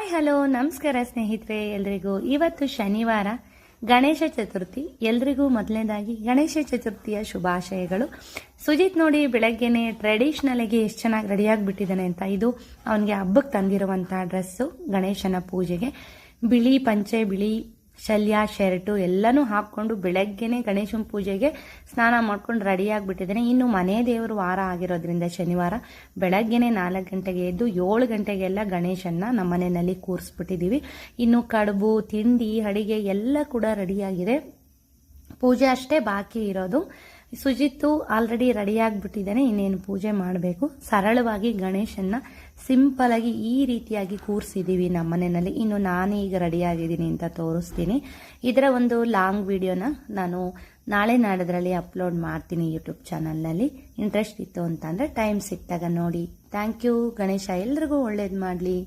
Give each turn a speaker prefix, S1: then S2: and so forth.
S1: Hi hello ನಮಸ್ಕಾರ ಸ್ನೇಹಿತರೆ, ಎಲ್ರಿಗೂ ಇವತ್ತು ಶನಿವಾರ ಗಣೇಶ ಚತುರ್ಥಿ. ಎಲ್ರಿಗೂ ಮೊದಲನೇದಾಗಿ ಗಣೇಶ ಚತುರ್ಥಿಯ ಶುಭಾಶಯಗಳು. ಸುಜಿತ್ ನೋಡಿ ಬೆಳಗ್ಗೆನೆ ಟ್ರೆಡಿಷನಲ್ ಆಗಿ ಎಷ್ಟು ಚೆನ್ನಾಗಿ ರೆಡಿಯಾಗಿಬಿಟ್ಟಿದ್ದಾನೆ ಅಂತ. ಇದು ಅವನಿಗೆ ಹಬ್ಬಕ್ಕೆ ತಂದಿರುವಂತಹ ಡ್ರೆಸ್ಸು. ಗಣೇಶನ ಪೂಜೆಗೆ ಬಿಳಿ ಪಂಚೆ, ಬಿಳಿ ಶಲ್ಯ, ಶರ್ಟು ಎಲ್ಲನೂ ಹಾಕ್ಕೊಂಡು ಬೆಳಗ್ಗೆನೆ ಗಣೇಶನ ಪೂಜೆಗೆ ಸ್ನಾನ ಮಾಡ್ಕೊಂಡು ರೆಡಿಯಾಗಿಬಿಟ್ಟಿದ್ದಾನೆ. ಇನ್ನು ಮನೆ ದೇವರು ವಾರ ಆಗಿರೋದ್ರಿಂದ ಶನಿವಾರ ಬೆಳಗ್ಗೆನೆ 4 ಗಂಟೆಗೆ ಎದ್ದು 7 ಗಂಟೆಗೆಲ್ಲ ಗಣೇಶನ್ನ ನಮ್ಮ ಮನೆಯಲ್ಲಿ ಕೂರಿಸ್ಬಿಟ್ಟಿದ್ದೀವಿ. ಇನ್ನು ಕಡುಬು, ತಿಂಡಿ, ಅಡಿಗೆ ಎಲ್ಲ ಕೂಡ ರೆಡಿಯಾಗಿದೆ. ಪೂಜೆ ಅಷ್ಟೇ ಬಾಕಿ ಇರೋದು. ಸುಜಿತ್ತು ಆಲ್ರೆಡಿ ರೆಡಿಯಾಗಿಬಿಟ್ಟಿದ್ದಾನೆ, ಇನ್ನೇನು ಪೂಜೆ ಮಾಡಬೇಕು. ಸರಳವಾಗಿ ಗಣೇಶನ್ನ ಸಿಂಪಲ್ ಆಗಿ ಈ ರೀತಿಯಾಗಿ ಕೂರಿಸಿದ್ದೀವಿ ನಮ್ಮ ಮನೆಯಲ್ಲಿ. ಇನ್ನು ನಾನೀಗ ರೆಡಿಯಾಗಿದ್ದೀನಿ ಅಂತ ತೋರಿಸ್ತೀನಿ. ಇದರ ಒಂದು ಲಾಂಗ್ ವಿಡಿಯೋನ ನಾನು ನಾಳೆ ನಾಡದ್ರಲ್ಲಿ ಅಪ್ಲೋಡ್ ಮಾಡ್ತೀನಿ ಯೂಟ್ಯೂಬ್ ಚಾನಲ್ನಲ್ಲಿ. ಇಂಟ್ರೆಸ್ಟ್ ಇತ್ತು ಅಂತಂದರೆ ಟೈಮ್ ಸಿಕ್ತಾಗ ನೋಡಿ. Thank you. ಗಣೇಶ ಎಲ್ರಿಗೂ ಒಳ್ಳೇದು ಮಾಡಲಿ.